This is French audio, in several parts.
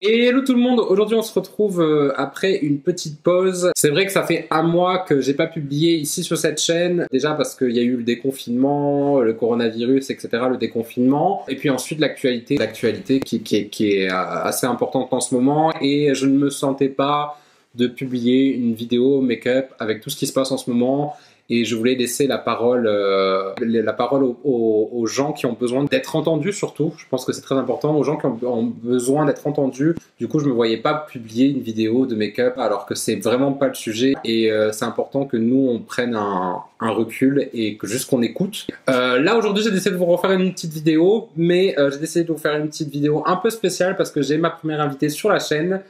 Et hello tout le monde, aujourd'hui on se retrouve après une petite pause. C'est vrai que ça fait un mois que j'ai pas publié ici sur cette chaîne, déjà parce qu'il y a eu le déconfinement, le coronavirus, etc., le déconfinement, et puis ensuite l'actualité qui est assez importante en ce moment, et je ne me sentais pas de publier une vidéo make-up avec tout ce qui se passe en ce moment. Et je voulais laisser la parole aux gens qui ont besoin d'être entendus surtout. Je pense que c'est très important, aux gens qui ont besoin d'être entendus. Du coup, je me voyais pas publier une vidéo de make-up alors que c'est vraiment pas le sujet. Et c'est important que nous, on prenne un recul et que juste qu'on écoute. Là, aujourd'hui, j'ai décidé de vous refaire une petite vidéo, mais j'ai décidé de vous faire une petite vidéo un peu spéciale parce que j'ai ma première invitée sur la chaîne.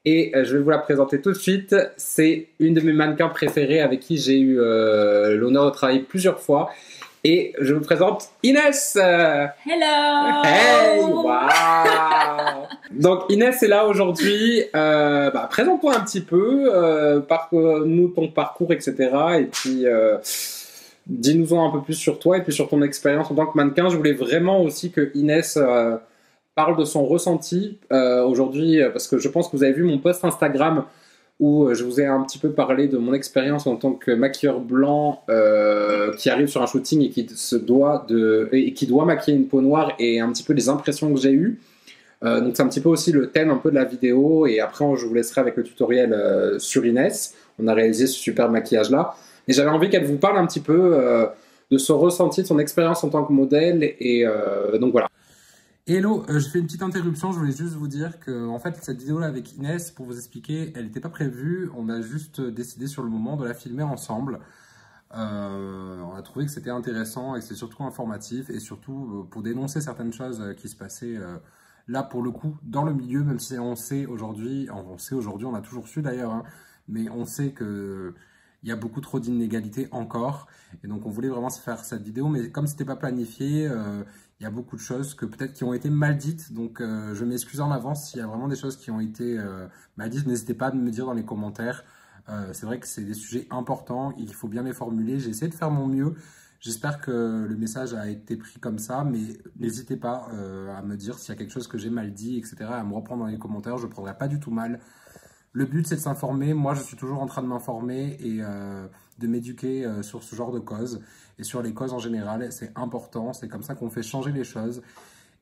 Et je vais vous la présenter tout de suite. C'est une de mes mannequins préférées avec qui j'ai eu l'honneur de travailler plusieurs fois. Et je vous présente Inès. Hello. Hey, wow. Donc Inès est là aujourd'hui. Présente-toi un petit peu, nous ton parcours, etc. Et puis dis-nous-en un peu plus sur toi et puis sur ton expérience en tant que mannequin. Je voulais vraiment aussi que Inès parle de son ressenti aujourd'hui, parce que je pense que vous avez vu mon post Instagram où je vous ai un petit peu parlé de mon expérience en tant que maquilleur blanc qui arrive sur un shooting et qui doit maquiller une peau noire, et un petit peu les impressions que j'ai eues. Donc c'est un petit peu aussi le thème un peu de la vidéo, et après je vous laisserai avec le tutoriel sur Inès. On a réalisé ce super maquillage là, et j'avais envie qu'elle vous parle un petit peu de son ressenti, de son expérience en tant que modèle, et donc voilà. Hello, je fais une petite interruption, je voulais juste vous dire que en fait cette vidéo là avec Inès, pour vous expliquer, elle n'était pas prévue, on a juste décidé sur le moment de la filmer ensemble. On a trouvé que c'était intéressant et que c'est surtout informatif, et surtout pour dénoncer certaines choses qui se passaient là pour le coup dans le milieu, même si on sait aujourd'hui, on a toujours su d'ailleurs, hein, mais on sait que il y a beaucoup trop d'inégalités encore, et donc on voulait vraiment se faire cette vidéo, mais comme c'était pas planifié, il y a beaucoup de choses qui ont été mal dites, donc je m'excuse en avance s'il y a vraiment des choses qui ont été mal dites. N'hésitez pas à me dire dans les commentaires. C'est vrai que c'est des sujets importants, il faut bien les formuler. J'ai essayé de faire mon mieux. J'espère que le message a été pris comme ça, mais n'hésitez pas à me dire s'il y a quelque chose que j'ai mal dit, etc., à me reprendre dans les commentaires. Je ne prendrai pas du tout mal. Le but, c'est de s'informer. Moi, je suis toujours en train de m'informer et de m'éduquer sur ce genre de causes et sur les causes en général. C'est important, c'est comme ça qu'on fait changer les choses.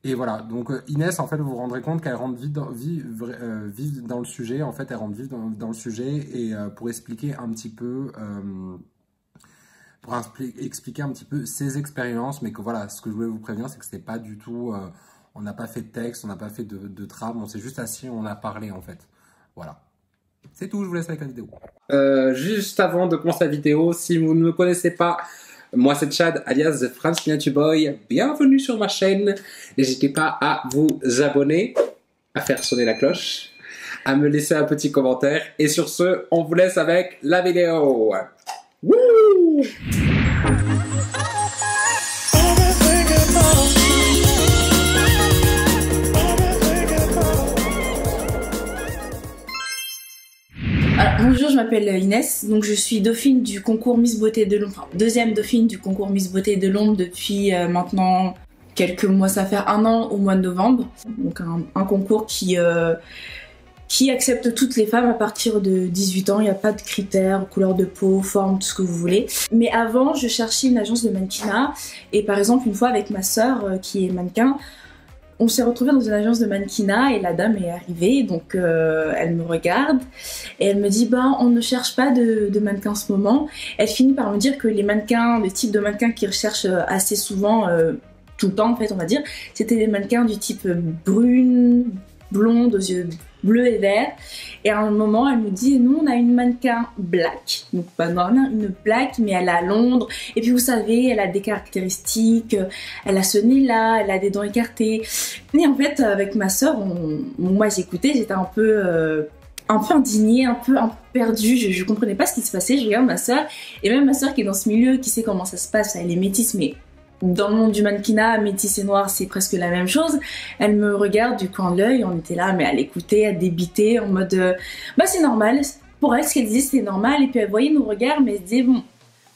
Et voilà, donc Inès, en fait, vous vous rendrez compte qu'elle rentre vive dans le sujet. En fait, elle rentre vive dans le sujet, et pour expliquer un petit peu... expliquer un petit peu ses expériences, mais que voilà, ce que je voulais vous prévenir, c'est que c'était pas du tout... on n'a pas fait de texte, on n'a pas fait de trame, on s'est juste assis, on a parlé, en fait. Voilà. C'est tout, je vous laisse avec la vidéo. Juste avant de commencer la vidéo, si vous ne me connaissez pas, moi c'est Chad, alias The French Miniature Boy. Bienvenue sur ma chaîne. N'hésitez pas à vous abonner, à faire sonner la cloche, à me laisser un petit commentaire. Et sur ce, on vous laisse avec la vidéo. Wouh! Bonjour, je m'appelle Inès, donc je suis dauphine du concours Miss Beauté de Londres, enfin, deuxième dauphine du concours Miss Beauté de Londres depuis maintenant quelques mois, ça fait un an au mois de novembre. Donc un concours qui accepte toutes les femmes à partir de 18 ans, il n'y a pas de critères, couleur de peau, forme, tout ce que vous voulez. Mais avant, je cherchais une agence de mannequinat, et par exemple une fois avec ma sœur qui est mannequin, on s'est retrouvés dans une agence de mannequinat et la dame est arrivée, donc elle me regarde et elle me dit bah on ne cherche pas de mannequin en ce moment. Elle finit par me dire que les mannequins, le type de mannequins qu'ils recherchent assez souvent, tout le temps en fait on va dire, c'était des mannequins du type brune, blonde, aux yeux bleus et verts. Et à un moment elle me dit nous on a une mannequin black, donc pas normale, une black, mais elle est à Londres, et puis vous savez elle a des caractéristiques, elle a ce nez là, elle a des dents écartées. Et en fait avec ma soeur, moi j'écoutais, j'étais un peu indignée, un peu perdue, je comprenais pas ce qui se passait. Je regarde ma soeur, et même ma soeur qui est dans ce milieu, qui sait comment ça se passe, elle est métisse, mais dans le monde du mannequinat, métis et noir, c'est presque la même chose. Elle me regarde du coin de l'œil, on était là, mais à l'écouter, à débiter, en mode bah c'est normal. Pour elle, ce qu'elle disait, c'était normal, et puis elle voyait nos regards, mais elle se disait bon,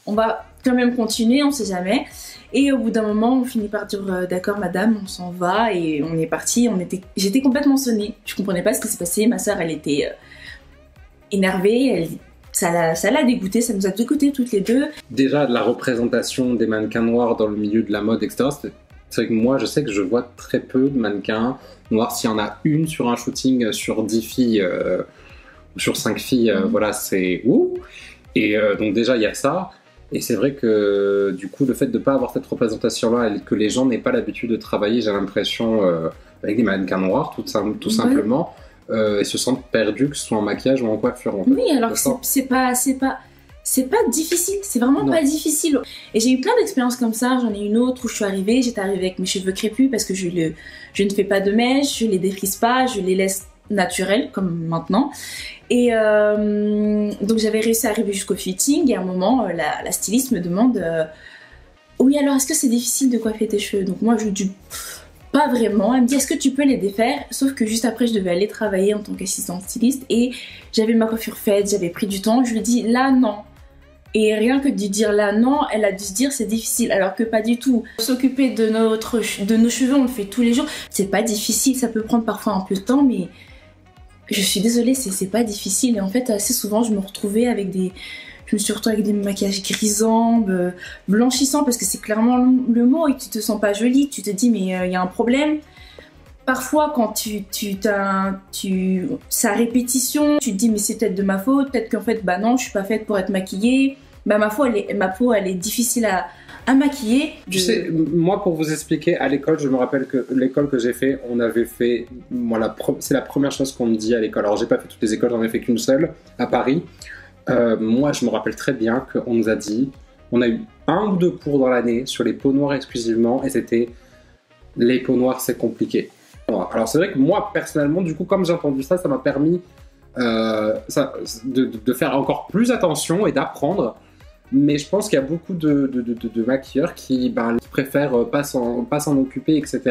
on va quand même continuer, on sait jamais. Et au bout d'un moment, on finit par dire d'accord madame, on s'en va et on est parti. J'étais complètement sonnée, je comprenais pas ce qui s'est passé. Ma sœur, elle était énervée, ça l'a dégoûtée, ça nous a dégoûtés toutes les deux. Déjà, de la représentation des mannequins noirs dans le milieu de la mode, etc. C'est vrai que moi, je sais que je vois très peu de mannequins noirs. S'il y en a une sur un shooting sur 10 filles, sur 5 filles, voilà, c'est ouh. Et donc déjà, il y a ça. Et c'est vrai que du coup, le fait de ne pas avoir cette représentation-là et que les gens n'aient pas l'habitude de travailler, j'ai l'impression, avec des mannequins noirs, tout simplement, et se sentent perdus, que ce soit en maquillage ou en coiffure. En fait. Oui, alors que c'est pas difficile, c'est vraiment pas difficile. Et j'ai eu plein d'expériences comme ça. J'en ai une autre où j'étais arrivée avec mes cheveux crépus parce que je ne fais pas de mèches, je les défrise pas, je les laisse naturels comme maintenant. Et donc j'avais réussi à arriver jusqu'au fitting et à un moment la styliste me demande oui alors est-ce que c'est difficile de coiffer tes cheveux? Donc moi je lui dis pas vraiment. Elle me dit est-ce que tu peux les défaire? Sauf que juste après je devais aller travailler en tant qu'assistante styliste et j'avais ma coiffure faite, j'avais pris du temps. Je lui dis là non. Et rien que de dire là non, elle a dû se dire c'est difficile, alors que pas du tout. S'occuper de nos cheveux, on le fait tous les jours. C'est pas difficile, ça peut prendre parfois un peu de temps, mais je suis désolée, c'est pas difficile. Et en fait, assez souvent, je me suis retrouvée avec des maquillages grisants, blanchissants, parce que c'est clairement le mot, et tu te sens pas jolie, tu te dis mais il y a un problème. Parfois, quand c'est à répétition, tu te dis mais c'est peut-être de ma faute, peut-être qu'en fait, bah non, je suis pas faite pour être maquillée. Bah ma peau, elle est difficile à maquiller. Tu sais, moi pour vous expliquer, à l'école, je me rappelle que l'école que j'ai fait, on avait fait, c'est la première chose qu'on me dit à l'école. Alors j'ai pas fait toutes les écoles, j'en ai fait qu'une seule, à Paris. Moi, je me rappelle très bien qu'on nous a dit, on a eu 1 ou 2 cours dans l'année sur les peaux noires exclusivement, et c'était les peaux noires, c'est compliqué. Alors c'est vrai que moi personnellement, du coup, comme j'ai entendu ça, ça m'a permis de faire encore plus attention et d'apprendre. Mais je pense qu'il y a beaucoup de maquilleurs qui préfèrent pas s'en occuper, etc.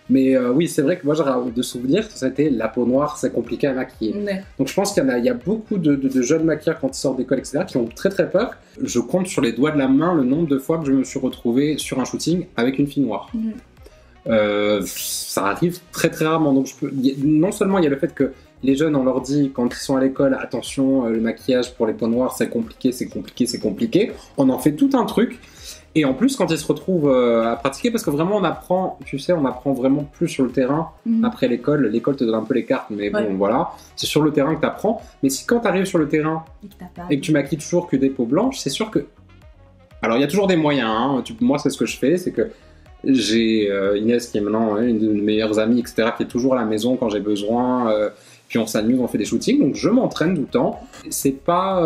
Mais oui, c'est vrai que moi j'ai de souvenirs que c'était la peau noire, c'est compliqué à maquiller. Ouais. Donc je pense qu'il y a beaucoup de jeunes maquilleurs quand ils sortent d'école, etc. qui ont très très peur. Je compte sur les doigts de la main le nombre de fois que je me suis retrouvé sur un shooting avec une fille noire. Ça arrive très très rarement. Donc non seulement il y a le fait que les jeunes, on leur dit quand ils sont à l'école, attention, le maquillage pour les peaux noires, c'est compliqué, c'est compliqué, c'est compliqué. On en fait tout un truc. Et en plus, quand ils se retrouvent à pratiquer, parce que vraiment, on apprend vraiment plus sur le terrain après l'école. L'école te donne un peu les cartes, mais bon, voilà. C'est sur le terrain que tu apprends. Mais quand tu arrives sur le terrain et que tu maquilles toujours que des peaux blanches, c'est sûr que... Alors, il y a toujours des moyens. Hein. Moi, c'est ce que je fais, c'est que j'ai Inès, qui est maintenant une de mes meilleures amies, etc., qui est toujours à la maison quand j'ai besoin... Puis on s'amuse, on fait des shootings, donc je m'entraîne tout le temps. C'est pas,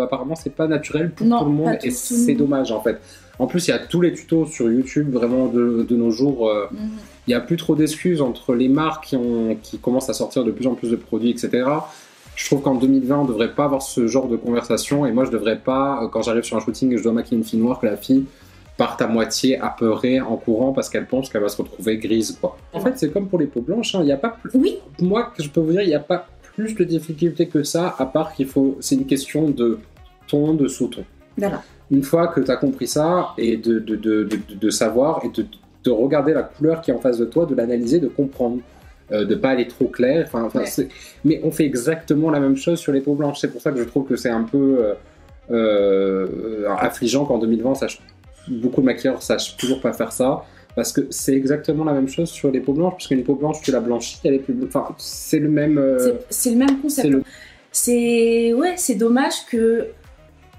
apparemment, c'est pas naturel pour tout le monde, et c'est dommage en fait. En plus, il y a tous les tutos sur YouTube, vraiment de nos jours. Il n'y a plus trop d'excuses entre les marques qui commencent à sortir de plus en plus de produits, etc. Je trouve qu'en 2020, on ne devrait pas avoir ce genre de conversation, et moi, je ne devrais pas, quand j'arrive sur un shooting et je dois maquiller une fille noire, que la fille parte à moitié apeurée en courant parce qu'elle pense qu'elle va se retrouver grise, quoi. En fait, c'est comme pour les peaux blanches, hein, il y a pas plus... Oui. Moi, je peux vous dire, il n'y a pas plus de difficulté que ça, à part c'est une question de ton, de sous-ton. Voilà. Une fois que tu as compris ça, et de savoir, et de regarder la couleur qui est en face de toi, de l'analyser, de comprendre, de pas aller trop clair, mais on fait exactement la même chose sur les peaux blanches. C'est pour ça que je trouve que c'est un peu affligeant qu'en 2020, beaucoup de maquilleurs sachent toujours pas faire ça, parce que c'est exactement la même chose sur les peaux blanches, puisque les peaux blanches, tu la blanchis, elle est plus... Enfin, c'est le même... C'est le même concept. C'est dommage que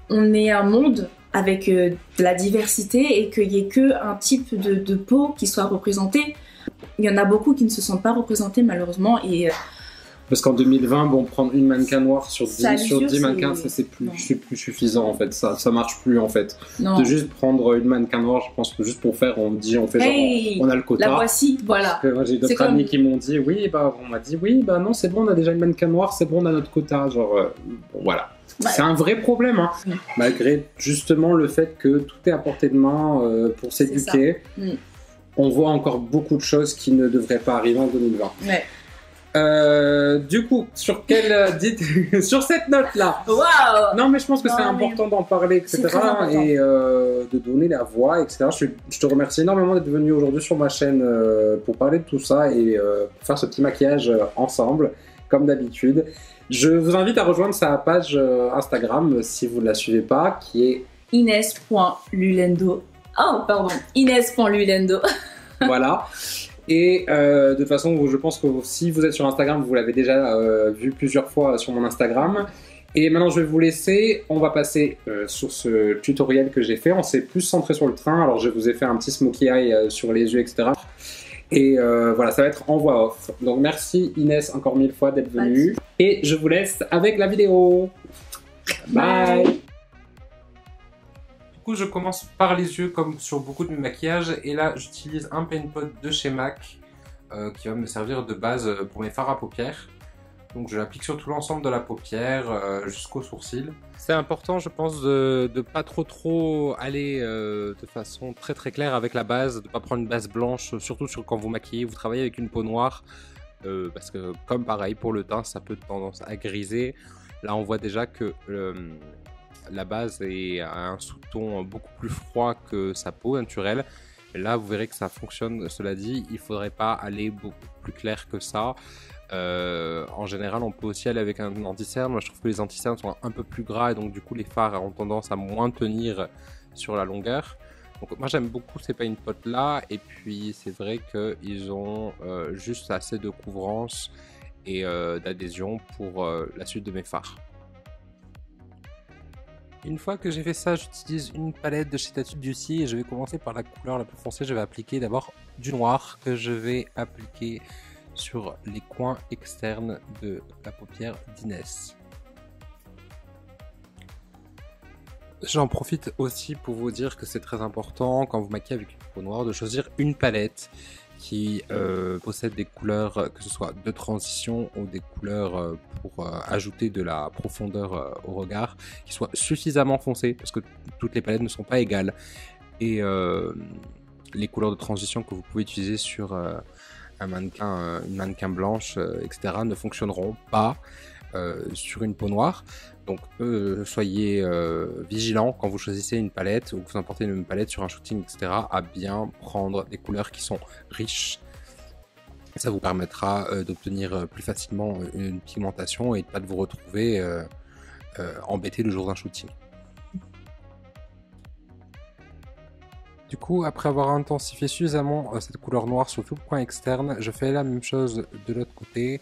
on ait un monde avec de la diversité et qu'il n'y ait qu'un type de peau qui soit représenté. Il y en a beaucoup qui ne se sentent pas représentés malheureusement, et parce qu'en 2020, bon, prendre une mannequin noire sur 10 mannequins, c'est plus suffisant en fait, ça marche plus en fait. Non. De juste prendre une mannequin noire, je pense que juste pour faire, on fait genre, on a le quota. La voici, voilà. Parce que moi j'ai d'autres amis qui m'ont dit, on m'a dit, non, c'est bon, on a déjà une mannequin noire, c'est bon, on a notre quota, genre, voilà. Ouais. C'est un vrai problème, hein. Malgré justement le fait que tout est à portée de main pour s'éduquer. On voit encore beaucoup de choses qui ne devraient pas arriver en 2020. Ouais. Du coup, sur quelle sur cette note-là. Waouh! Non, mais je pense que Non, c'est mais important d'en parler, etc. c'est très important. Et de donner la voix, etc. Je te remercie énormément d'être venu aujourd'hui sur ma chaîne pour parler de tout ça et pour faire ce petit maquillage ensemble, comme d'habitude. Je vous invite à rejoindre sa page Instagram si vous ne la suivez pas, qui est Ines.lulendo. Oh, pardon. Ines.lulendo. voilà. Et de toute façon, je pense que si vous êtes sur Instagram, vous l'avez déjà vu plusieurs fois sur mon Instagram. Et maintenant, je vais vous laisser. On va passer sur ce tutoriel que j'ai fait. On s'est plus centré sur le train. Alors, je vous ai fait un petit smokey eye sur les yeux, etc. Et voilà, ça va être en voix off. Donc, merci Inès encore 1000 fois d'être venue. Et je vous laisse avec la vidéo. Bye. Du coup, je commence par les yeux comme sur beaucoup de mes maquillages. Et là, j'utilise un paint pot de chez MAC qui va me servir de base pour mes fards à paupières. Donc je l'applique sur tout l'ensemble de la paupière jusqu'au sourcil. C'est important, je pense, de pas trop aller de façon très claire avec la base, de pas prendre une base blanche, surtout quand vous maquillez, vous travaillez avec une peau noire, parce que comme pareil pour le teint, ça peut tendance à griser. Là, on voit déjà que la base est à un sous-ton beaucoup plus froid que sa peau naturelle. Là, vous verrez que ça fonctionne. Cela dit, il faudrait pas aller beaucoup plus clair que ça. En général, on peut aussi aller avec un anti-cerne. Moi, je trouve que les anti-cernes sont un peu plus gras et donc du coup, les fards ont tendance à moins tenir sur la longueur. Donc, moi, j'aime beaucoup ces paint pots là. Et puis, c'est vrai qu'ils ont juste assez de couvrance et d'adhésion pour la suite de mes fards. Une fois que j'ai fait ça, j'utilise une palette de chez Tattoo Beauty et je vais commencer par la couleur la plus foncée. Je vais appliquer d'abord du noir que je vais appliquer sur les coins externes de la paupière d'Inès. J'en profite aussi pour vous dire que c'est très important quand vous maquillez avec une peau noire de choisir une palette qui possède des couleurs, que ce soit de transition ou des couleurs pour ajouter de la profondeur au regard, qui soient suffisamment foncées, parce que toutes les palettes ne sont pas égales. Et les couleurs de transition que vous pouvez utiliser sur une mannequin blanche, etc., ne fonctionneront pas sur une peau noire. Donc soyez vigilants quand vous choisissez une palette ou que vous importez une palette sur un shooting, etc., à bien prendre des couleurs qui sont riches. Ça vous permettra d'obtenir plus facilement une pigmentation et de ne pas vous retrouver embêté le jour d'un shooting. Du coup, après avoir intensifié suffisamment cette couleur noire sur tout le coin externe, je fais la même chose de l'autre côté.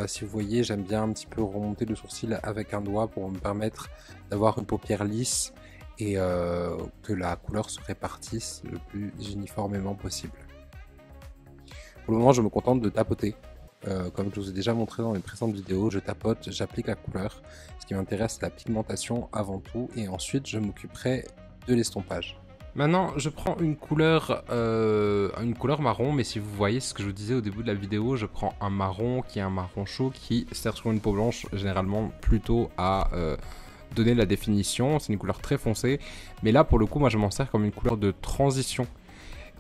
Si vous voyez, j'aime bien un petit peu remonter le sourcil avec un doigt pour me permettre d'avoir une paupière lisse et que la couleur se répartisse le plus uniformément possible. Pour le moment, je me contente de tapoter. Comme je vous ai déjà montré dans les précédentes vidéos, je tapote, j'applique la couleur. Ce qui m'intéresse, c'est la pigmentation avant tout et ensuite je m'occuperai de l'estompage. Maintenant, je prends une couleur marron, mais si vous voyez ce que je vous disais au début de la vidéo, je prends un marron qui est un marron chaud qui sert sur une peau blanche généralement plutôt à donner de la définition. C'est une couleur très foncée, mais là pour le coup, moi je m'en sers comme une couleur de transition.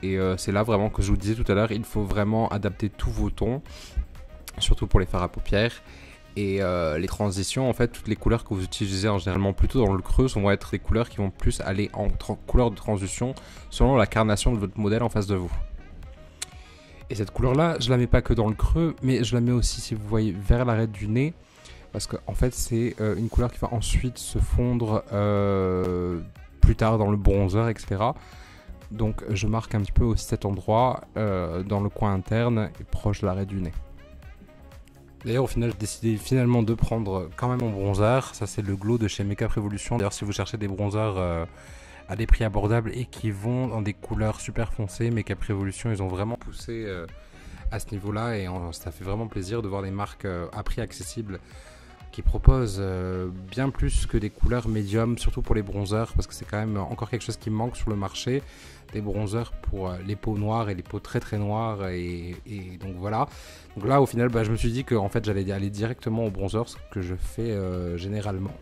Et c'est là vraiment que je vous disais tout à l'heure, il faut vraiment adapter tous vos tons, surtout pour les fards à paupières. Et les transitions, en fait, toutes les couleurs que vous utilisez en généralement plutôt dans le creux vont être des couleurs qui vont plus aller en couleur de transition selon la carnation de votre modèle en face de vous. Et cette couleur-là, je la mets pas que dans le creux, mais je la mets aussi, si vous voyez, vers l'arête du nez. Parce qu'en fait, c'est une couleur qui va ensuite se fondre plus tard dans le bronzer, etc. Donc je marque un petit peu aussi cet endroit dans le coin interne et proche de l'arête du nez. D'ailleurs, au final, j'ai décidé finalement de prendre quand même mon bronzer. Ça, c'est le Glow de chez Makeup Revolution. D'ailleurs, si vous cherchez des bronzers à des prix abordables et qui vont dans des couleurs super foncées, Makeup Revolution, ils ont vraiment poussé à ce niveau-là. Et ça fait vraiment plaisir de voir des marques à prix accessible qui proposent bien plus que des couleurs médium, surtout pour les bronzers, parce que c'est quand même encore quelque chose qui manque sur le marché. Des bronzers pour les peaux noires et les peaux très noires et donc voilà. Donc là au final je me suis dit que en fait j'allais aller directement au bronzer, ce que je fais généralement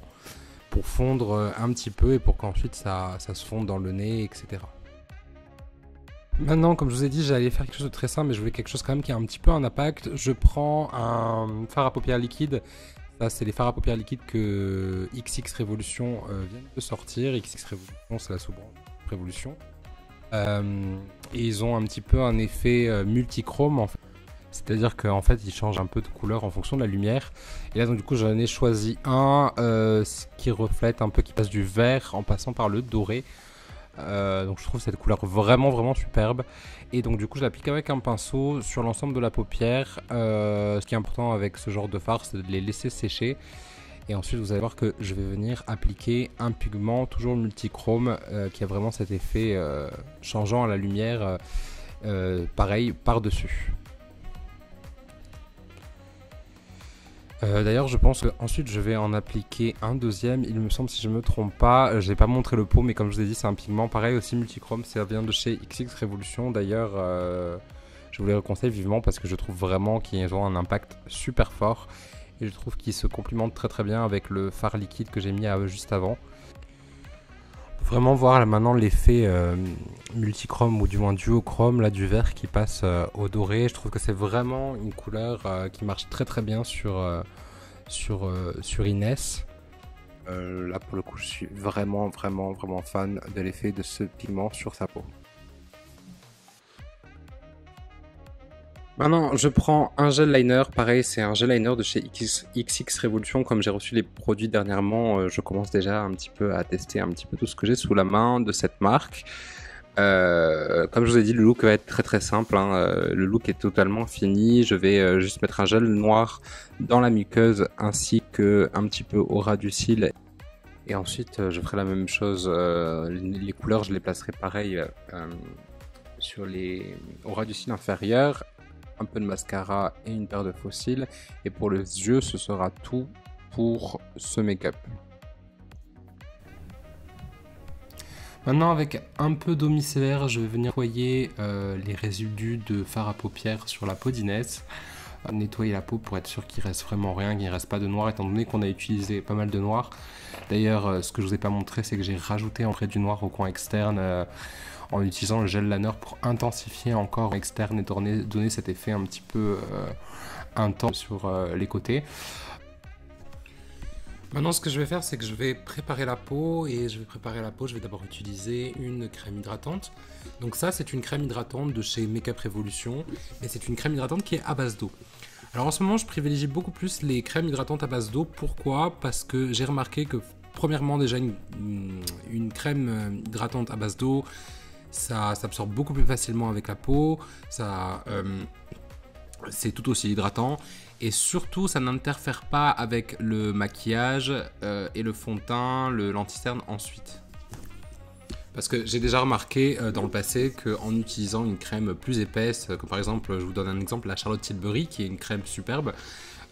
pour fondre un petit peu et pour qu'ensuite ça se fonde dans le nez, etc. Maintenant, comme je vous ai dit, j'allais faire quelque chose de très simple, mais je voulais quelque chose quand même qui a un petit peu un impact. Je prends un fard à paupières liquide. Ça, c'est les fards à paupières liquides que XX Révolution viennent de sortir. XX Révolution, c'est la sous-branche Révolution. Et ils ont un petit peu un effet multichrome, en fait. C'est-à-dire qu'en fait, ils changent un peu de couleur en fonction de la lumière. Et là, donc, du coup, j'en ai choisi un qui reflète un peu, qui passe du vert en passant par le doré. Donc je trouve cette couleur vraiment superbe, et donc du coup je l'applique avec un pinceau sur l'ensemble de la paupière. Ce qui est important avec ce genre de fard, c'est de les laisser sécher, et ensuite vous allez voir que je vais venir appliquer un pigment toujours multichrome qui a vraiment cet effet changeant à la lumière, pareil par dessus. D'ailleurs, je pense qu'ensuite je vais en appliquer un deuxième, il me semble, si je ne me trompe pas. Je n'ai pas montré le pot, mais comme je vous ai dit, c'est un pigment pareil aussi multichrome. Ça vient de chez XX Révolution. D'ailleurs, je vous les conseille vivement parce que je trouve vraiment qu'ils ont un impact super fort. Et je trouve qu'ils se complimentent très bien avec le fard liquide que j'ai mis juste avant. On peut vraiment voir là maintenant l'effet multichrome, ou du moins duochrome, là, du vert qui passe au doré. Je trouve que c'est vraiment une couleur qui marche très bien sur Inès. Là pour le coup je suis vraiment fan de l'effet de ce pigment sur sa peau. Maintenant je prends un gel liner, pareil c'est un gel liner de chez XX Révolution. Comme j'ai reçu les produits dernièrement, je commence déjà un petit peu à tester un petit peu tout ce que j'ai sous la main de cette marque. Comme je vous ai dit, le look va être très simple, hein. Le look est totalement fini. Je vais juste mettre un gel noir dans la muqueuse ainsi que un petit peu au ras du cil, et ensuite je ferai la même chose. Les couleurs je les placerai pareil au ras du cil inférieur, un peu de mascara et une paire de faux cils, et pour les yeux ce sera tout pour ce make-up. Maintenant, avec un peu d'eau micellaire, je vais venir nettoyer les résidus de fard à paupières sur la peau d'Inès. Nettoyer la peau pour être sûr qu'il reste vraiment rien, qu'il ne reste pas de noir, étant donné qu'on a utilisé pas mal de noir. D'ailleurs, ce que je vous ai pas montré, c'est que j'ai rajouté en fait du noir au coin externe en utilisant le gel liner pour intensifier encore externe et donner cet effet un petit peu intense sur les côtés. Maintenant, ce que je vais faire, c'est que je vais préparer la peau, et je vais d'abord utiliser une crème hydratante. Donc ça, c'est une crème hydratante de chez Make-up Revolution, et c'est une crème hydratante qui est à base d'eau. Alors en ce moment, je privilégie beaucoup plus les crèmes hydratantes à base d'eau. Pourquoi? Parce que j'ai remarqué que, premièrement, déjà une crème hydratante à base d'eau, ça s'absorbe beaucoup plus facilement avec la peau, c'est tout aussi hydratant. Et surtout, ça n'interfère pas avec le maquillage et le fond de teint, l'anti-cerne ensuite. Parce que j'ai déjà remarqué dans le passé qu'en utilisant une crème plus épaisse, comme par exemple, je vous donne un exemple, la Charlotte Tilbury, qui est une crème superbe,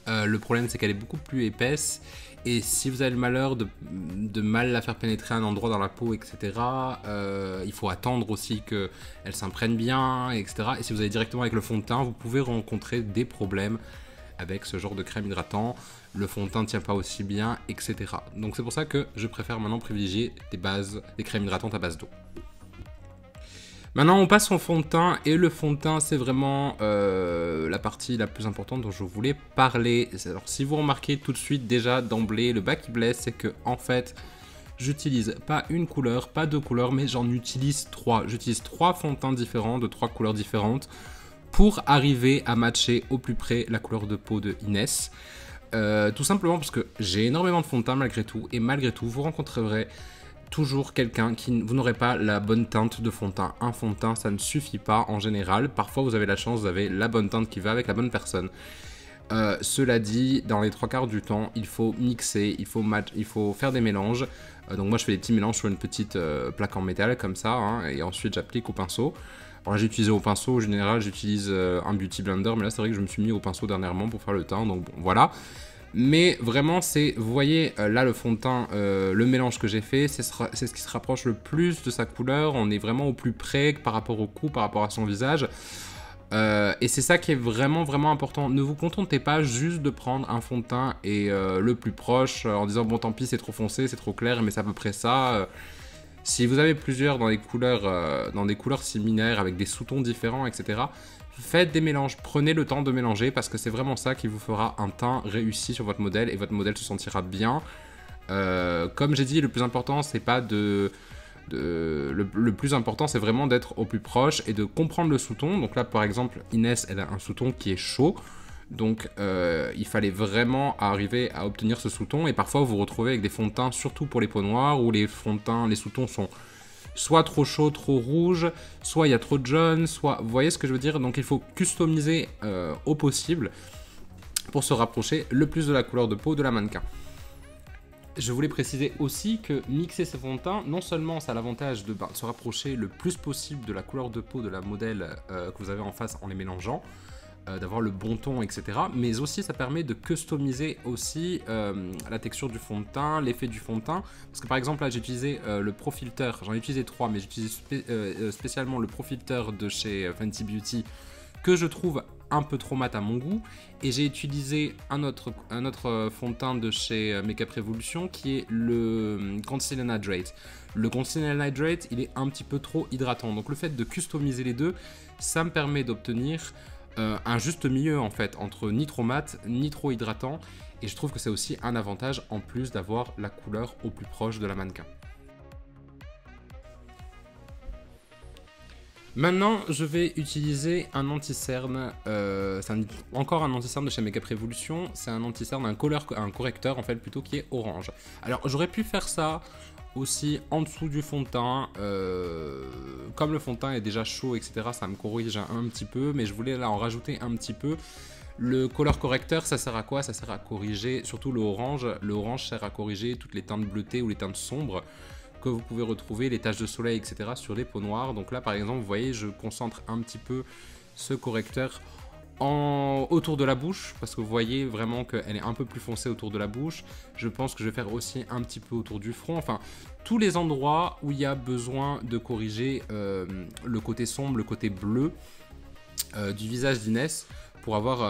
le problème c'est qu'elle est beaucoup plus épaisse. Et si vous avez le malheur de mal la faire pénétrer à un endroit dans la peau, etc., il faut attendre aussi qu'elle s'imprègne bien, etc. Et si vous allez directement avec le fond de teint, vous pouvez rencontrer des problèmes avec ce genre de crème hydratant. Le fond de teint ne tient pas aussi bien, etc. Donc c'est pour ça que je préfère maintenant privilégier des crèmes hydratantes à base d'eau. Maintenant on passe au fond de teint, et le fond de teint c'est vraiment la partie la plus importante dont je voulais parler. Alors si vous remarquez tout de suite déjà d'emblée, le bas qui blesse, c'est que en fait j'utilise pas une couleur, pas deux couleurs, mais j'en utilise trois. J'utilise trois fonds de teint différents, de trois couleurs différentes, pour arriver à matcher au plus près la couleur de peau de Inès. Tout simplement parce que j'ai énormément de fond de teint malgré tout, et malgré tout vous rencontrerez toujours quelqu'un vous n'aurez pas la bonne teinte de fond de teint. Un fond de teint ça ne suffit pas en général, parfois vous avez la chance, vous avez la bonne teinte qui va avec la bonne personne. Cela dit, dans les trois quarts du temps, il faut mixer, il faut faire des mélanges. Donc moi je fais des petits mélanges sur une petite plaque en métal comme ça, hein, et ensuite j'applique au pinceau. Alors là j'ai utilisé au pinceau, en général j'utilise un beauty blender, mais là c'est vrai que je me suis mis au pinceau dernièrement pour faire le teint, donc bon, voilà. Mais vraiment c'est, vous voyez là le fond de teint, le mélange que j'ai fait, c'est ce qui se rapproche le plus de sa couleur. On est vraiment au plus près par rapport au cou, par rapport à son visage. Et c'est ça qui est vraiment important. Ne vous contentez pas juste de prendre un fond de teint et le plus proche en disant bon tant pis c'est trop foncé, c'est trop clair, mais c'est à peu près ça. Si vous avez plusieurs dans des couleurs similaires, avec des sous-tons différents, etc., faites des mélanges. Prenez le temps de mélanger parce que c'est vraiment ça qui vous fera un teint réussi sur votre modèle et votre modèle se sentira bien. Comme j'ai dit, le plus important, c'est pas le plus important, c'est vraiment d'être au plus proche et de comprendre le sous-ton. Donc là, par exemple, Inès, elle a un sous-ton qui est chaud. Donc il fallait vraiment arriver à obtenir ce sous-ton. Et parfois, vous vous retrouvez avec des fonds de teint, surtout pour les peaux noires, où les sous-tons sont soit trop chauds, trop rouges, soit il y a trop de jaune, soit... Vous voyez ce que je veux dire? Donc il faut customiser au possible pour se rapprocher le plus de la couleur de peau de la mannequin. Je voulais préciser aussi que mixer ces fonds de teint, non seulement ça a l'avantage de se rapprocher le plus possible de la couleur de peau de la modèle que vous avez en face en les mélangeant, d'avoir le bon ton, etc. Mais aussi ça permet de customiser aussi la texture du fond de teint, l'effet du fond de teint. Parce que par exemple là j'ai utilisé le Pro Filter, j'en ai utilisé 3, mais j'ai utilisé spécialement le Pro Filter de chez Fenty Beauty que je trouve un peu trop mat à mon goût, et j'ai utilisé un autre fond de teint de chez Makeup Revolution qui est le Conceal and Hydrate. Le Conceal and Hydrate, il est un petit peu trop hydratant, donc le fait de customiser les deux, ça me permet d'obtenir un juste milieu en fait, entre ni trop mat, ni trop hydratant, et je trouve que c'est aussi un avantage en plus d'avoir la couleur au plus proche de la mannequin. Maintenant, je vais utiliser un anti-cerne, encore un anti-cerne de chez Makeup Revolution, c'est un anti-cerne, un correcteur en fait plutôt qui est orange. Alors j'aurais pu faire ça aussi en dessous du fond de teint, comme le fond de teint est déjà chaud, etc., ça me corrige un petit peu, mais je voulais là en rajouter un petit peu. Le color correcteur, ça sert à quoi? Ça sert à corriger, surtout le orange. Le orange sert à corriger toutes les teintes bleutées ou les teintes sombres que vous pouvez retrouver, les taches de soleil, etc. sur les peaux noires. Donc là, par exemple, vous voyez, je concentre un petit peu ce correcteur autour de la bouche, parce que vous voyez vraiment qu'elle est un peu plus foncée autour de la bouche. Je pense que je vais faire aussi un petit peu autour du front. Enfin, tous les endroits où il y a besoin de corriger le côté sombre, le côté bleu du visage d'Inès, pour avoir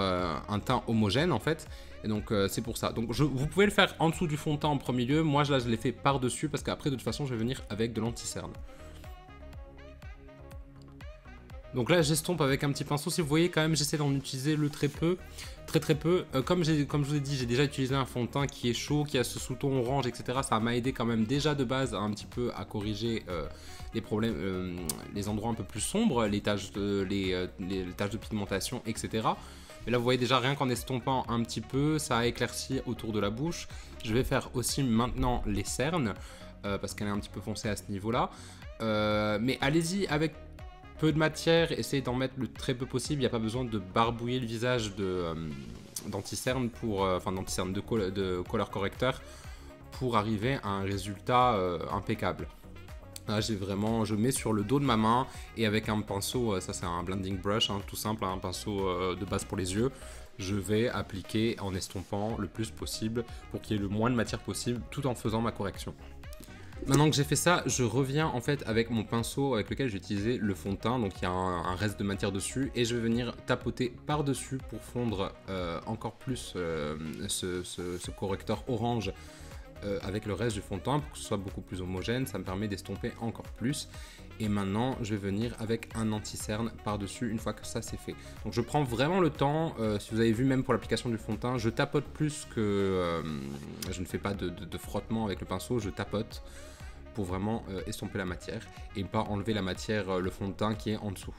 un teint homogène en fait. Et donc c'est pour ça. Donc vous pouvez le faire en dessous du fond de teint en premier lieu. Moi là je l'ai fait par dessus parce qu'après de toute façon je vais venir avec de l'anti-cerne. Donc là j'estompe avec un petit pinceau. Si vous voyez quand même j'essaie d'en utiliser le très peu. Très peu. Comme je vous ai dit, j'ai déjà utilisé un fond de teint qui est chaud, qui a ce sous-ton orange, etc. Ça m'a aidé quand même déjà de base un petit peu à corriger les problèmes, les endroits un peu plus sombres, les taches de pigmentation, etc. Mais là vous voyez déjà rien qu'en estompant un petit peu, ça a éclairci autour de la bouche. Je vais faire aussi maintenant les cernes, parce qu'elle est un petit peu foncée à ce niveau-là. Mais allez-y avec peu de matière, essayez d'en mettre le très peu possible. Il n'y a pas besoin de barbouiller le visage d'anti-cerne de color correcteur pour arriver à un résultat impeccable. Là, je mets sur le dos de ma main et avec un pinceau, ça c'est un blending brush, hein, tout simple, un pinceau de base pour les yeux. Je vais appliquer en estompant le plus possible pour qu'il y ait le moins de matière possible tout en faisant ma correction. Maintenant que j'ai fait ça, je reviens en fait avec mon pinceau avec lequel j'ai utilisé le fond de teint, donc il y a un reste de matière dessus, et je vais venir tapoter par-dessus pour fondre encore plus ce correcteur orange avec le reste du fond de teint pour que ce soit beaucoup plus homogène. Ça me permet d'estomper encore plus. Et maintenant je vais venir avec un anti-cerne par-dessus une fois que ça c'est fait. Donc je prends vraiment le temps, si vous avez vu même pour l'application du fond de teint, je tapote plus que... je ne fais pas de frottement avec le pinceau, je tapote pour vraiment estomper la matière et pas enlever la matière, le fond de teint qui est en dessous.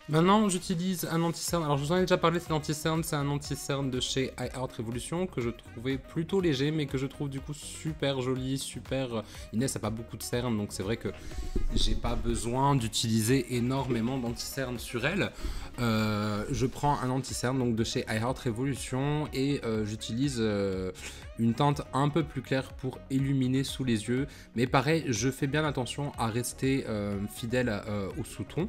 Maintenant, j'utilise un anti-cerne. Alors, je vous en ai déjà parlé, cet anti-cerne, c'est un anti-cerne de chez iHeart Revolution que je trouvais plutôt léger, mais que je trouve du coup super joli, super... Inès n'a pas beaucoup de cerne, donc c'est vrai que j'ai pas besoin d'utiliser énormément d'anti-cerne sur elle. Je prends un anti-cerne donc de chez iHeart Revolution et j'utilise une teinte un peu plus claire pour illuminer sous les yeux. Mais pareil, je fais bien attention à rester fidèle au sous-ton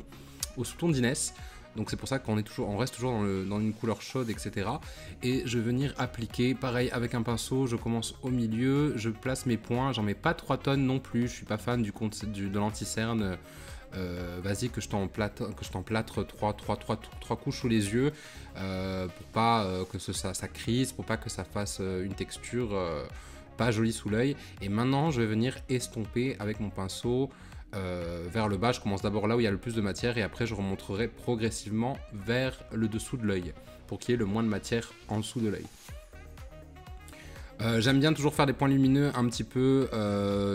d'Inès, donc c'est pour ça qu'on reste toujours dans une couleur chaude, etc. Et je vais venir appliquer pareil avec un pinceau. Je commence au milieu, je place mes points, j'en mets pas 3 tonnes non plus, je suis pas fan de l'anti-cerne vas-y que je t'emplâtre trois couches sous les yeux pour pas que ça crise, pour pas que ça fasse une texture pas jolie sous l'œil. Et maintenant je vais venir estomper avec mon pinceau vers le bas. Je commence d'abord là où il y a le plus de matière et après je remonterai progressivement vers le dessous de l'œil pour qu'il y ait le moins de matière en dessous de l'œil. J'aime bien toujours faire des points lumineux un petit peu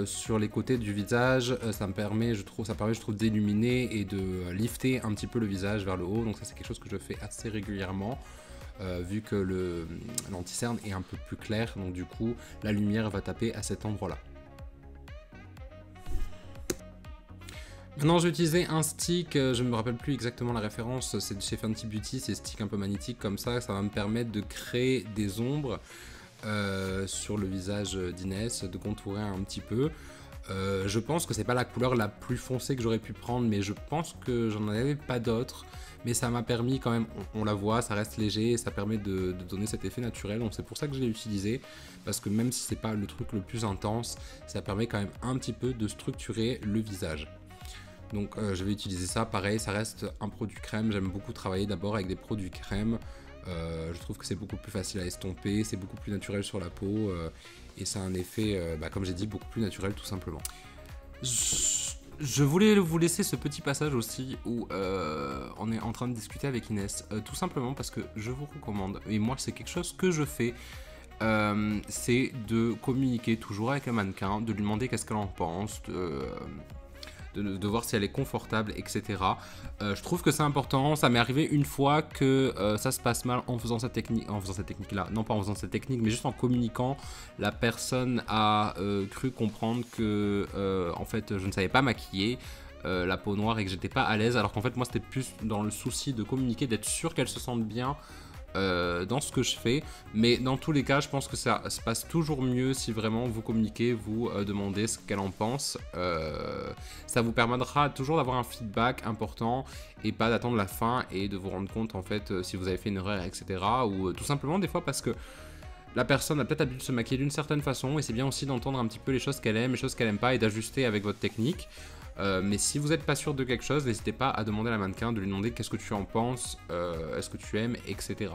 sur les côtés du visage. Ça permet, je trouve, d'illuminer et de lifter un petit peu le visage vers le haut. Donc ça c'est quelque chose que je fais assez régulièrement vu que l'anti-cerne est un peu plus clair. Donc du coup la lumière va taper à cet endroit-là. Maintenant, j'ai utilisé un stick, je ne me rappelle plus exactement la référence, c'est de chez Fenty Beauty, c'est stick un peu magnétique comme ça va me permettre de créer des ombres sur le visage d'Inès, de contourer un petit peu. Je pense que c'est pas la couleur la plus foncée que j'aurais pu prendre, mais je pense que j'en avais pas d'autres. Mais ça m'a permis quand même, on la voit, ça reste léger, et ça permet de donner cet effet naturel. Donc c'est pour ça que je l'ai utilisé, parce que même si c'est pas le truc le plus intense, ça permet quand même un petit peu de structurer le visage. Donc je vais utiliser ça, pareil, ça reste un produit crème, j'aime beaucoup travailler d'abord avec des produits crème, je trouve que c'est beaucoup plus facile à estomper, c'est beaucoup plus naturel sur la peau, et ça a un effet, comme j'ai dit, beaucoup plus naturel tout simplement. Je voulais vous laisser ce petit passage aussi où on est en train de discuter avec Inès, tout simplement parce que je vous recommande, et moi c'est quelque chose que je fais, c'est de communiquer toujours avec le mannequin, de lui demander qu'est-ce qu'elle en pense, de voir si elle est confortable, etc. Je trouve que c'est important. Ça m'est arrivé une fois que ça se passe mal en faisant cette technique, là, non pas en faisant cette technique, mais juste en communiquant. La personne a cru comprendre que en fait je ne savais pas maquiller la peau noire et que j'étais pas à l'aise, alors qu'en fait moi c'était plus dans le souci de communiquer, d'être sûr qu'elle se sente bien dans ce que je fais. Mais dans tous les cas je pense que ça se passe toujours mieux si vraiment vous communiquez, vous demandez ce qu'elle en pense. Ça vous permettra toujours d'avoir un feedback important et pas d'attendre la fin et de vous rendre compte en fait si vous avez fait une erreur, etc. Ou tout simplement des fois parce que la personne a peut-être l'habitude de se maquiller d'une certaine façon et c'est bien aussi d'entendre un petit peu les choses qu'elle aime, les choses qu'elle aime pas et d'ajuster avec votre technique. Mais si vous n'êtes pas sûr de quelque chose, n'hésitez pas à demander à la mannequin, de lui demander qu'est-ce que tu en penses, est-ce que tu aimes, etc.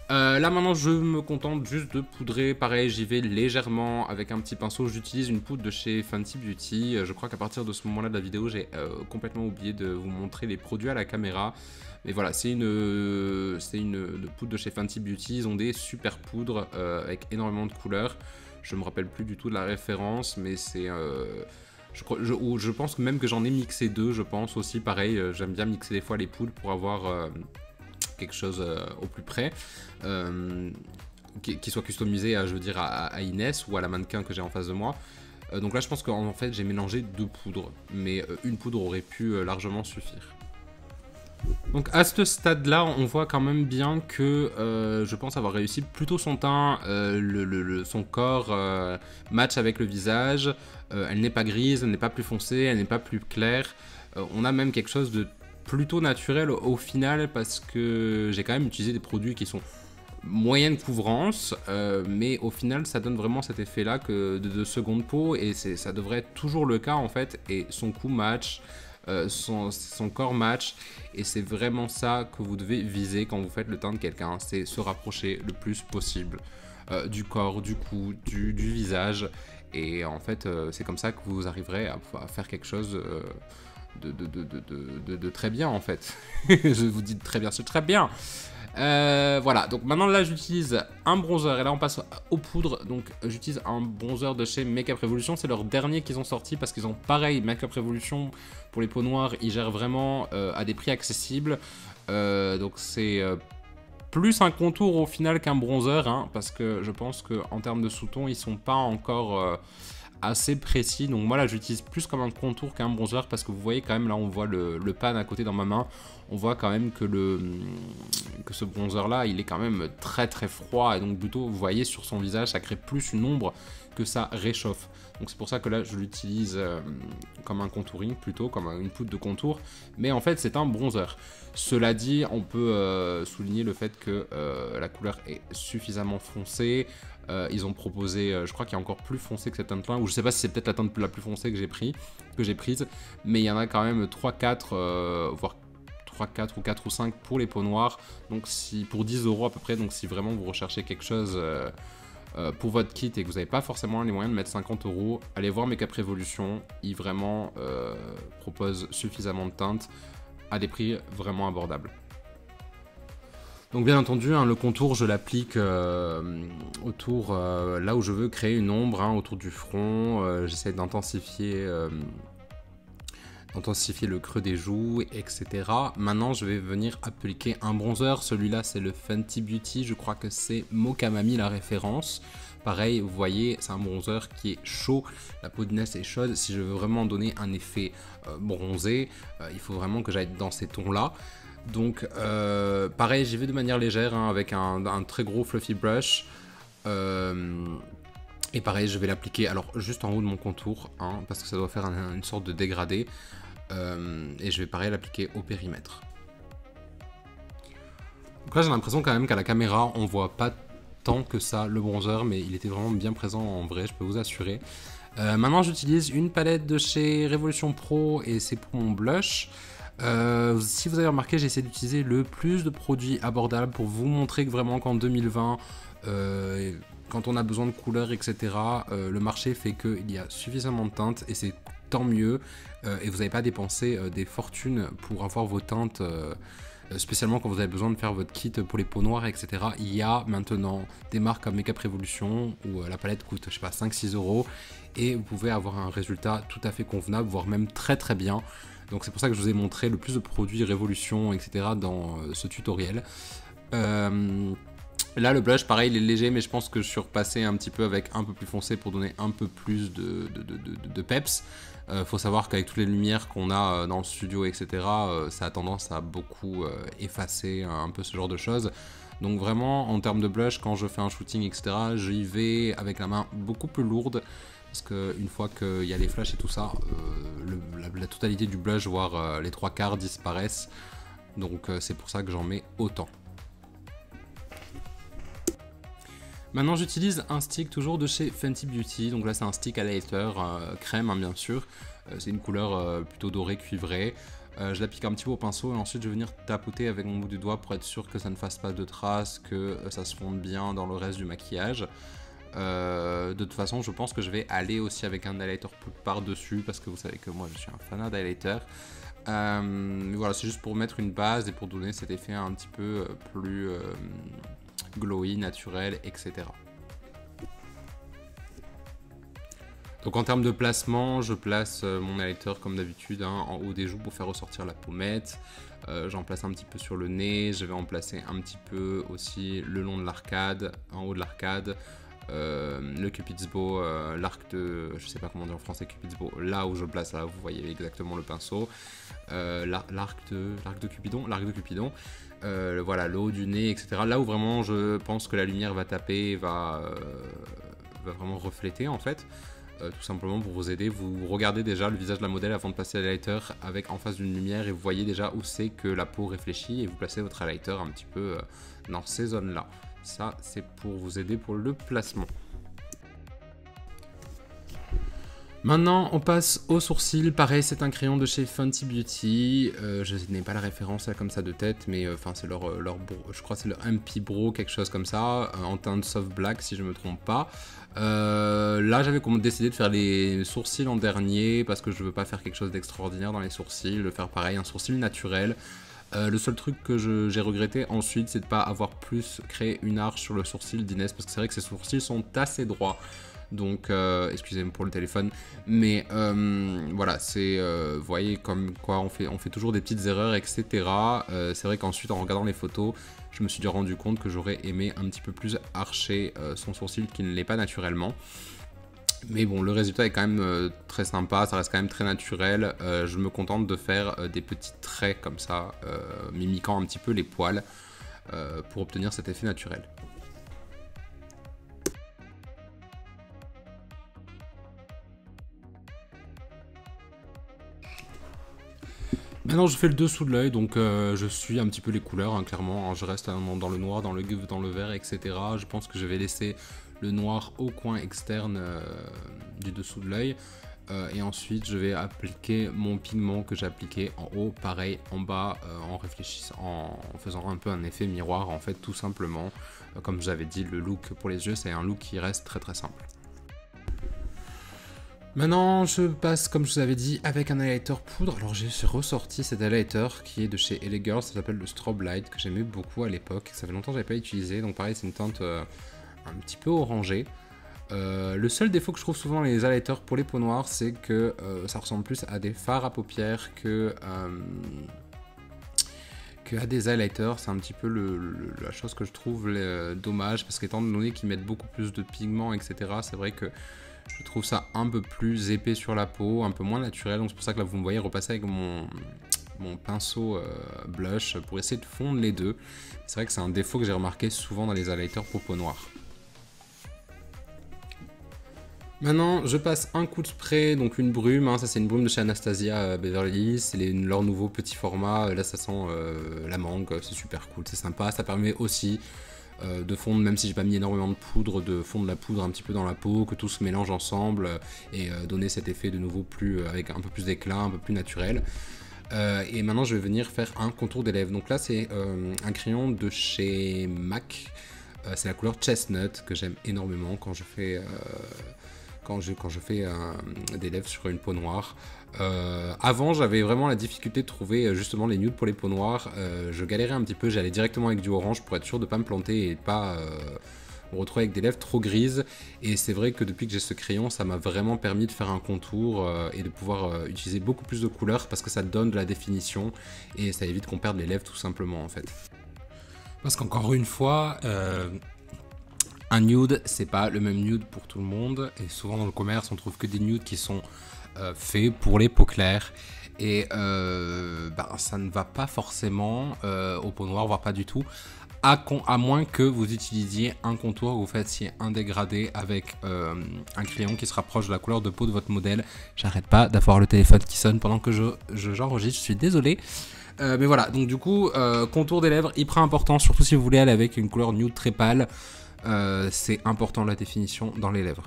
Là maintenant je me contente juste de poudrer, pareil j'y vais légèrement avec un petit pinceau, j'utilise une poudre de chez Fenty Beauty, je crois qu'à partir de ce moment là de la vidéo j'ai complètement oublié de vous montrer les produits à la caméra, mais voilà c'est une poudre de chez Fenty Beauty, ils ont des super poudres avec énormément de couleurs, je me rappelle plus du tout de la référence mais c'est... Je pense même que j'en ai mixé deux, je pense aussi, pareil, j'aime bien mixer des fois les poudres pour avoir quelque chose au plus près, qui soit customisé à, je veux dire, à Inès ou à la mannequin que j'ai en face de moi. Donc là je pense qu'en fait j'ai mélangé deux poudres, mais une poudre aurait pu largement suffire. Donc à ce stade-là, on voit quand même bien que je pense avoir réussi plutôt son teint, son corps match avec le visage, elle n'est pas grise, elle n'est pas plus foncée, elle n'est pas plus claire, on a même quelque chose de plutôt naturel au final parce que j'ai quand même utilisé des produits qui sont moyenne couvrance, mais au final ça donne vraiment cet effet-là que de seconde peau et ça devrait être toujours le cas en fait, et son cou match. Son corps match et c'est vraiment ça que vous devez viser quand vous faites le teint de quelqu'un, c'est se rapprocher le plus possible du corps, du cou, du visage et en fait c'est comme ça que vous arriverez à faire quelque chose de très bien en fait. Je vous dis très bien, c'est très bien. Voilà, donc maintenant là j'utilise un bronzer et là on passe aux poudres. Donc j'utilise un bronzer de chez Make Up Revolution, c'est leur dernier qu'ils ont sorti parce qu'ils ont pareil, Make Up Revolution pour les peaux noires, ils gèrent vraiment à des prix accessibles. Donc c'est plus un contour au final qu'un bronzer hein, parce que je pense qu'en termes de sous-ton ils sont pas encore assez précis, donc moi là j'utilise plus comme un contour qu'un bronzer parce que vous voyez quand même là on voit le pan à côté dans ma main, on voit quand même que ce bronzer là il est quand même très très froid et donc plutôt vous voyez sur son visage ça crée plus une ombre que ça réchauffe, donc c'est pour ça que là je l'utilise comme un contouring plutôt, comme une poudre de contour, mais en fait c'est un bronzer. Cela dit on peut souligner le fait que la couleur est suffisamment foncée, Ils ont proposé, je crois qu'il y a encore plus foncé que cette teinte là, ou je sais pas si c'est peut-être la teinte la plus foncée que j'ai prise, mais il y en a quand même 3-4, voire 3-4 ou 4 ou 5 pour les peaux noires, donc si, pour 10 € à peu près, donc si vraiment vous recherchez quelque chose pour votre kit et que vous n'avez pas forcément les moyens de mettre 50 €, allez voir Make Up Revolution, ils vraiment proposent suffisamment de teintes à des prix vraiment abordables. Donc bien entendu, hein, le contour, je l'applique autour, là où je veux créer une ombre, hein, autour du front. J'essaie d'intensifier le creux des joues, etc. Maintenant, je vais venir appliquer un bronzer. Celui-là, c'est le Fenty Beauty. Je crois que c'est Mocha Mami la référence. Pareil, vous voyez, c'est un bronzer qui est chaud. La peau d'Inès est chaude. Si je veux vraiment donner un effet bronzé, il faut vraiment que j'aille dans ces tons-là. Donc pareil, j'y vais de manière légère, hein, avec un très gros fluffy brush, et pareil je vais l'appliquer alors juste en haut de mon contour, hein, parce que ça doit faire une sorte de dégradé, et je vais pareil l'appliquer au périmètre. Donc là j'ai l'impression quand même qu'à la caméra on voit pas tant que ça le bronzer, mais il était vraiment bien présent en vrai, je peux vous assurer. Maintenant j'utilise une palette de chez Revolution Pro et c'est pour mon blush. Si vous avez remarqué, j'ai essayé d'utiliser le plus de produits abordables pour vous montrer que vraiment qu'en 2020, quand on a besoin de couleurs, etc., le marché fait qu'il y a suffisamment de teintes et c'est tant mieux. Et vous n'avez pas dépensé des fortunes pour avoir vos teintes, spécialement quand vous avez besoin de faire votre kit pour les peaux noires, etc. Il y a maintenant des marques comme Make Up Revolution où la palette coûte, je sais pas, 5-6 € et vous pouvez avoir un résultat tout à fait convenable, voire même très très bien. Donc c'est pour ça que je vous ai montré le plus de produits Révolution, etc. dans ce tutoriel. Là le blush pareil il est léger, mais je pense que je suis repassé un petit peu avec un peu plus foncé pour donner un peu plus de peps. Faut savoir qu'avec toutes les lumières qu'on a dans le studio, etc. Ça a tendance à beaucoup effacer un peu ce genre de choses. Donc vraiment en termes de blush, quand je fais un shooting, etc. j'y vais avec la main beaucoup plus lourde. Parce qu'une fois qu'il y a les flashs et tout ça, la totalité du blush, voire les 3/4 disparaissent. Donc c'est pour ça que j'en mets autant. Maintenant j'utilise un stick toujours de chez Fenty Beauty. Donc là c'est un stick highlighter crème, hein, bien sûr. C'est une couleur plutôt dorée, cuivrée. Je l'applique un petit peu au pinceau et ensuite je vais venir tapoter avec mon bout du doigt pour être sûr que ça ne fasse pas de traces, que ça se fonde bien dans le reste du maquillage. De toute façon je pense que je vais aller aussi avec un highlighter par dessus, parce que vous savez que moi je suis un fanat d'highlighter. Voilà, c'est juste pour mettre une base et pour donner cet effet un petit peu plus glowy, naturel, etc. Donc en termes de placement, je place mon highlighter comme d'habitude, hein, en haut des joues pour faire ressortir la pommette. J'en place un petit peu sur le nez, je vais en placer un petit peu aussi le long de l'arcade, en haut de l'arcade. Le Cupid's Bow, l'arc de, je sais pas comment dire en français, Cupid's Bow, là où je le place, là vous voyez exactement le pinceau, l'arc de Cupidon, voilà, le haut du nez, etc. Là où vraiment je pense que la lumière va taper, va vraiment refléter en fait. Tout simplement pour vous aider, vous regardez déjà le visage de la modèle avant de passer à l'highlighter avec en face d'une lumière et vous voyez déjà où c'est que la peau réfléchit et vous placez votre highlighter un petit peu dans ces zones là. Ça c'est pour vous aider pour le placement. Maintenant on passe aux sourcils. Pareil, c'est un crayon de chez Fenty Beauty. Je n'ai pas la référence là comme ça de tête, mais enfin c'est leur je crois que c'est le MP Bro, quelque chose comme ça, en teinte soft black si je me trompe pas. Là j'avais décidé de faire les sourcils en dernier parce que je veux pas faire quelque chose d'extraordinaire dans les sourcils, de faire pareil un sourcil naturel. Le seul truc que j'ai regretté ensuite, c'est de pas avoir plus créé une arche sur le sourcil d'Inès, parce que c'est vrai que ses sourcils sont assez droits. Donc excusez-moi pour le téléphone, mais voilà, c'est vous voyez comme quoi on fait toujours des petites erreurs, etc. C'est vrai qu'ensuite en regardant les photos, je me suis rendu compte que j'aurais aimé un petit peu plus archer son sourcil qui ne l'est pas naturellement. Mais bon, le résultat est quand même très sympa, ça reste quand même très naturel. Je me contente de faire des petits traits comme ça, mimiquant un petit peu les poils, pour obtenir cet effet naturel. Maintenant je fais le dessous de l'œil, donc je suis un petit peu les couleurs, hein, clairement, hein, je reste dans le noir, dans le vert, etc. Je pense que je vais laisser le noir au coin externe du dessous de l'œil. Et ensuite je vais appliquer mon pigment que j'ai appliqué en haut, pareil en bas, en réfléchissant, en faisant un peu un effet miroir en fait, tout simplement. Comme j'avais dit, le look pour les yeux c'est un look qui reste très très simple. Maintenant je passe, comme je vous avais dit, avec un highlighter poudre. Alors j'ai ressorti cet highlighter qui est de chez LA Girl, ça s'appelle le Strobe Light, que j'aimais beaucoup à l'époque. Ça fait longtemps que je n'avais pas utilisé, donc pareil c'est une teinte un petit peu orangée. Le seul défaut que je trouve souvent dans les highlighters pour les peaux noires, c'est que ça ressemble plus à des fards à paupières que à des highlighters. C'est un petit peu la chose que je trouve dommage, parce qu'étant donné qu'ils mettent beaucoup plus de pigments, etc., c'est vrai que je trouve ça un peu plus épais sur la peau, un peu moins naturel. Donc c'est pour ça que là vous me voyez repasser avec mon pinceau blush pour essayer de fondre les deux. C'est vrai que c'est un défaut que j'ai remarqué souvent dans les highlighters pour peau noire. Maintenant, je passe un coup de spray, donc une brume, hein, ça c'est une brume de chez Anastasia Beverly Hills, c'est leur nouveau petit format, là ça sent la mangue, c'est super cool, c'est sympa, ça permet aussi de fondre, même si j'ai pas mis énormément de poudre, de fondre la poudre un petit peu dans la peau, que tout se mélange ensemble et donner cet effet de nouveau avec un peu plus d'éclat, un peu plus naturel. Et maintenant je vais venir faire un contour des lèvres, donc là c'est un crayon de chez MAC, c'est la couleur Chestnut que j'aime énormément quand je fais... Quand je fais des lèvres sur une peau noire. Avant j'avais vraiment la difficulté de trouver justement les nudes pour les peaux noires. Je galérais un petit peu, j'allais directement avec du orange pour être sûr de ne pas me planter et de pas me retrouver avec des lèvres trop grises. Et c'est vrai que depuis que j'ai ce crayon, ça m'a vraiment permis de faire un contour et de pouvoir utiliser beaucoup plus de couleurs, parce que ça donne de la définition et ça évite qu'on perde les lèvres tout simplement en fait. Parce qu'encore une fois... un nude, c'est pas le même nude pour tout le monde, et souvent dans le commerce on trouve que des nudes qui sont faits pour les peaux claires, et ça ne va pas forcément aux peaux noires, voire pas du tout, à moins que vous utilisiez un contour, vous fassiez un dégradé avec un crayon qui se rapproche de la couleur de peau de votre modèle. J'arrête pas d'avoir le téléphone qui sonne pendant que j'enregistre, je suis désolé. Mais voilà, donc du coup, contour des lèvres, hyper important, surtout si vous voulez aller avec une couleur nude très pâle. C'est important la définition dans les lèvres.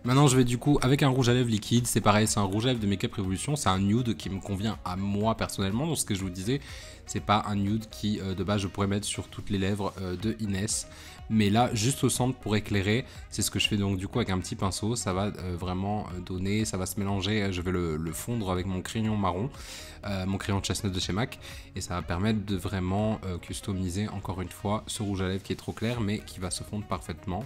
Maintenant je vais du coup avec un rouge à lèvres liquide, c'est pareil, c'est un rouge à lèvres de Makeup Revolution, c'est un nude qui me convient à moi personnellement, donc ce que je vous disais, c'est pas un nude qui de base je pourrais mettre sur toutes les lèvres de Inès, mais là juste au centre pour éclairer, c'est ce que je fais donc du coup avec un petit pinceau, ça va vraiment donner, ça va se mélanger, je vais le fondre avec mon crayon marron, mon crayon Chestnut de chez MAC, et ça va permettre de vraiment customiser encore une fois ce rouge à lèvres qui est trop clair mais qui va se fondre parfaitement.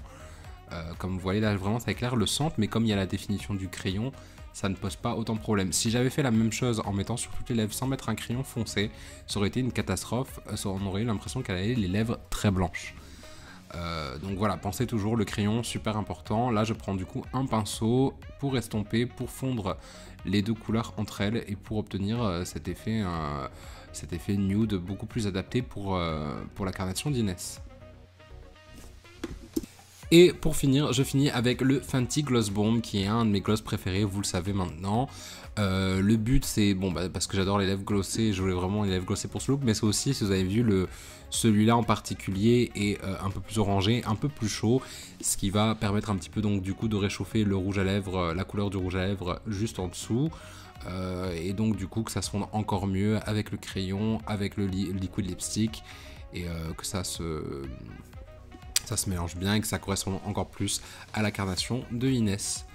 Comme vous voyez là vraiment ça éclaire le centre, mais comme il y a la définition du crayon, ça ne pose pas autant de problème. Si j'avais fait la même chose en mettant sur toutes les lèvres sans mettre un crayon foncé, ça aurait été une catastrophe, on aurait eu l'impression qu'elle avait les lèvres très blanches. Donc voilà, pensez toujours le crayon, super important. Là je prends du coup un pinceau pour estomper, pour fondre les deux couleurs entre elles et pour obtenir cet effet nude beaucoup plus adapté pour la carnation d'Inès. Et pour finir, je finis avec le Fenty Gloss Bomb qui est un de mes gloss préférés, vous le savez maintenant. Le but c'est, parce que j'adore les lèvres glossées, je voulais vraiment les lèvres glossées pour ce look, mais c'est aussi, si vous avez vu, celui-là en particulier est un peu plus orangé, un peu plus chaud, ce qui va permettre un petit peu donc du coup de réchauffer le rouge à lèvres, la couleur du rouge à lèvres juste en dessous. Et donc du coup que ça se fonde encore mieux avec le crayon, avec le liquid lipstick, et que ça se mélange bien et que ça correspond encore plus à la carnation de Inès.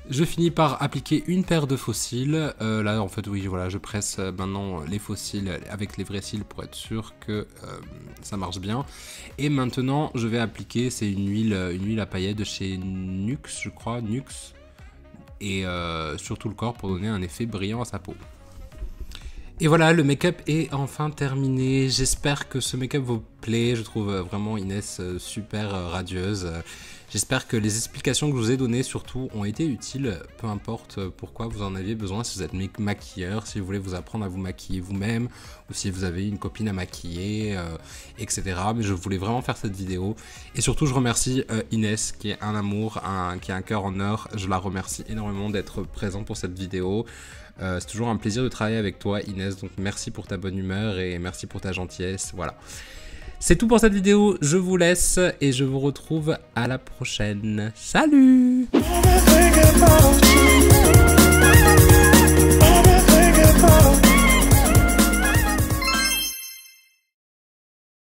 Je finis par appliquer une paire de faux cils. Là en fait oui voilà, je presse maintenant les faux cils avec les vrais cils pour être sûr que ça marche bien. Et maintenant je vais appliquer, c'est une huile à paillettes de chez Nux, je crois, Nux, et sur tout le corps pour donner un effet brillant à sa peau. Et voilà, le make-up est enfin terminé. J'espère que ce make-up vous plaît. Je trouve vraiment Inès super radieuse. J'espère que les explications que je vous ai données surtout ont été utiles, peu importe pourquoi vous en aviez besoin, si vous êtes maquilleur, si vous voulez vous apprendre à vous maquiller vous-même, ou si vous avez une copine à maquiller, etc. Mais je voulais vraiment faire cette vidéo. Et surtout, je remercie Inès, qui est un amour, qui a un cœur en or. Je la remercie énormément d'être présente pour cette vidéo. C'est toujours un plaisir de travailler avec toi, Inès, donc merci pour ta bonne humeur et merci pour ta gentillesse, voilà. C'est tout pour cette vidéo, je vous laisse et je vous retrouve à la prochaine. Salut!